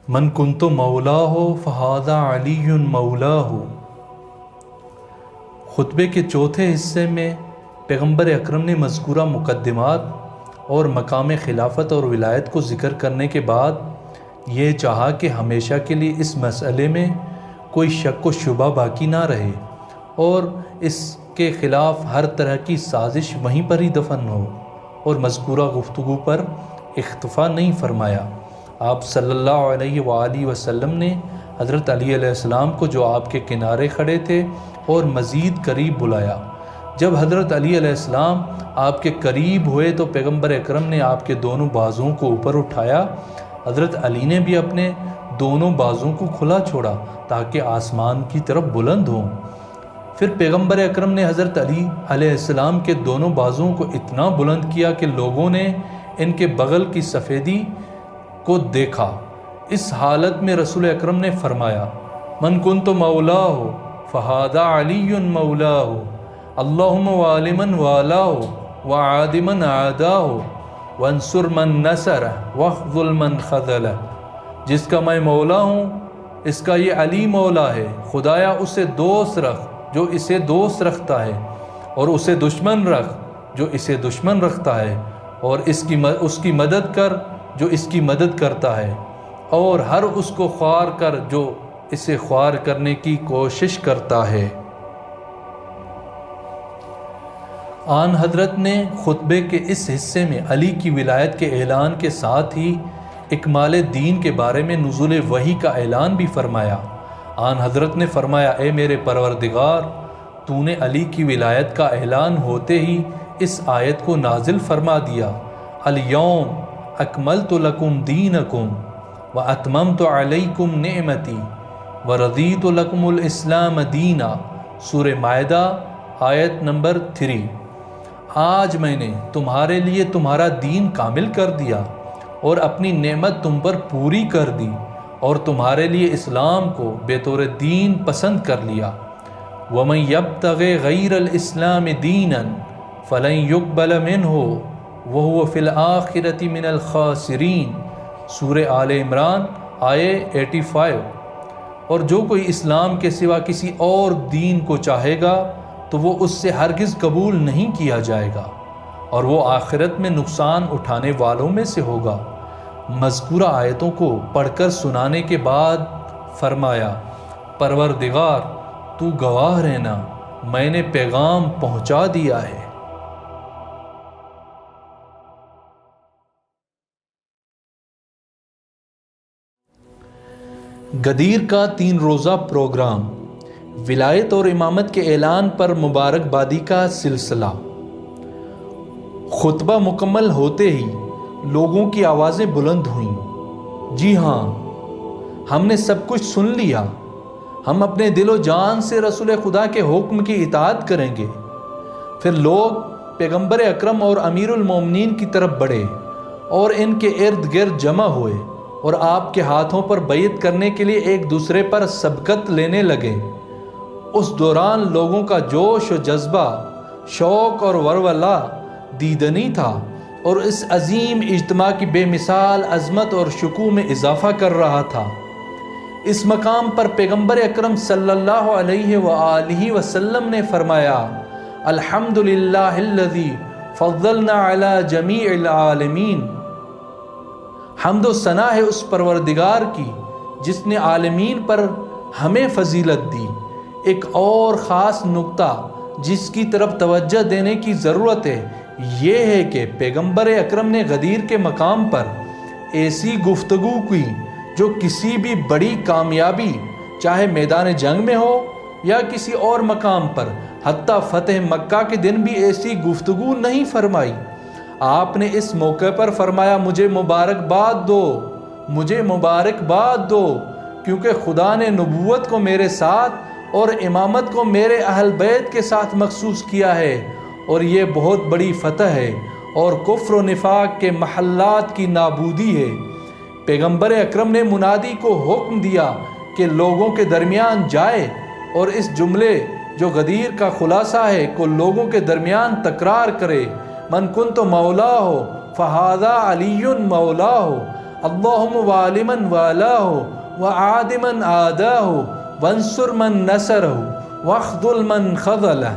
من کنت مولاہ فہذا علی مولاہ۔ خطبے کے چوتھے حصے میں پیغمبر اکرم نے مذکورہ مقدمات اور مقام خلافت اور ولایت کو ذکر کرنے کے بعد یہ چاہا کہ ہمیشہ کے لیے اس مسئلے میں کوئی شک و شبہ باقی نہ رہے اور اس کے خلاف ہر طرح کی سازش وہیں پر ہی دفن ہو، اور مذکورہ گفتگو پر اکتفا نہیں فرمایا۔ آپ صلی اللہ علیہ وآلہ وسلم نے حضرت علی علیہ السلام کو جو آپ کے کنارے کھڑے تھے اور مزید قریب بلایا۔ جب حضرت علی علیہ السلام آپ کے قریب ہوئے تو پیغمبر اکرم نے آپ کے دونوں بازوؤں کو اوپر اٹھایا۔ حضرت علی نے بھی اپنے دونوں بازوؤں کو کھلا چھوڑا تاکہ آسمان کی طرف بلند ہوں۔ پھر پیغمبر اکرم نے حضرت علی علیہ السلام کے دونوں بازوؤں کو اتنا بلند کیا کہ لوگوں نے ان کے بغل کی سفیدی کو دیکھا۔ اس حالت میں رسول اکرم نے فرمایا، من کنت مولاہ فہذا علی مولاہ، اللہم والی من والاہ وعادی من عاداہ وانصر من نصرہ واخذل من خذلہ۔ جس کا میں مولا ہوں اس کا یہ علی مولا ہے، خدایا اسے دوست رکھ جو اسے دوست رکھتا ہے، اور اسے دشمن رکھ جو اسے دشمن رکھتا ہے، اور اس کی مدد کر جو اس کی مدد کرتا ہے، اور ہر اس کو خوار کر جو اسے خوار کرنے کی کوشش کرتا ہے۔ آن حضرت نے خطبے کے اس حصے میں علی کی ولایت کے اعلان کے ساتھ ہی اکمال دین کے بارے میں نزول وحی کا اعلان بھی فرمایا۔ آن حضرت نے فرمایا، اے میرے پروردگار، تو نے علی کی ولایت کا اعلان ہوتے ہی اس آیت کو نازل فرما دیا، الیوم اکملت لکم دینکم واتممت علیکم نعمتی ورضیت لکم الاسلام دینا۔ سورہ مائدہ آیت نمبر 3۔ آج میں نے تمہارے لیے تمہارا دین کامل کر دیا اور اپنی نعمت تم پر پوری کر دی، اور تمہارے لیے اسلام کو بطور دین پسند کر لیا۔ وَمَن يَبْتَغِ غَيْرَ الْإِسْلَامِ دِينًا فَلَن يُقْبَلَ مِنْهُ وَهُوَ فِي الْآخِرَةِ مِنَ الْخَاسِرِينَ۔ سورہ آل عمران آیت 85۔ اور جو کوئی اسلام کے سوا کسی اور دین کو چاہے گا تو وہ اس سے ہرگز قبول نہیں کیا جائے گا، اور وہ آخرت میں نقصان اٹھانے والوں میں سے ہوگا۔ مذکورہ آیتوں کو پڑھ کر سنانے کے بعد فرمایا، پروردگار تو گواہ رہنا، میں نے پیغام پہنچا دیا ہے۔ غدیر کا 3 روزہ پروگرام، ولایت اور امامت کے اعلان پر مبارکبادی کا سلسلہ۔ خطبہ مکمل ہوتے ہی لوگوں کی آوازیں بلند ہوئیں، جی ہاں، ہم نے سب کچھ سن لیا، ہم اپنے دل و جان سے رسول خدا کے حکم کی اطاعت کریں گے۔ پھر لوگ پیغمبر اکرم اور امیر المومنین کی طرف بڑھے اور ان کے ارد گرد جمع ہوئے اور آپ کے ہاتھوں پر بیعت کرنے کے لیے ایک دوسرے پر سبقت لینے لگے۔ اس دوران لوگوں کا جوش و جذبہ، شوق اور ولولہ دیدنی تھا، اور اس عظیم اجتماع کی بے مثال عظمت اور شکوہ میں اضافہ کر رہا تھا۔ اس مقام پر پیغمبر اکرم صلی اللہ علیہ وآلہ وسلم نے فرمایا، الحمدللہ الذی فضلنا علی جمیع العالمین۔ حمد و ثنا ہے اس پروردگار کی جس نے عالمین پر ہمیں فضیلت دی۔ ایک اور خاص نقطہ جس کی طرف توجہ دینے کی ضرورت ہے یہ ہے کہ پیغمبر اکرم نے غدیر کے مقام پر ایسی گفتگو کی جو کسی بھی بڑی کامیابی، چاہے میدان جنگ میں ہو یا کسی اور مقام پر، حتیٰ فتح مکہ کے دن بھی ایسی گفتگو نہیں فرمائی۔ آپ نے اس موقع پر فرمایا، مجھے مبارکباد دو، مجھے مبارکباد دو، کیونکہ خدا نے نبوت کو میرے ساتھ اور امامت کو میرے اہل بیت کے ساتھ مخصوص کیا ہے، اور یہ بہت بڑی فتح ہے اور کفر و نفاق کے محلات کی نابودی ہے۔ پیغمبر اکرم نے منادی کو حکم دیا کہ لوگوں کے درمیان جائے اور اس جملے جو غدیر کا خلاصہ ہے کو لوگوں کے درمیان تکرار کرے، من کنت مولاہ فہذا علی مولاہ، اللہم والی من والاہ وعاد من آداہ وانصر من نصرہ واخذل من خذلہ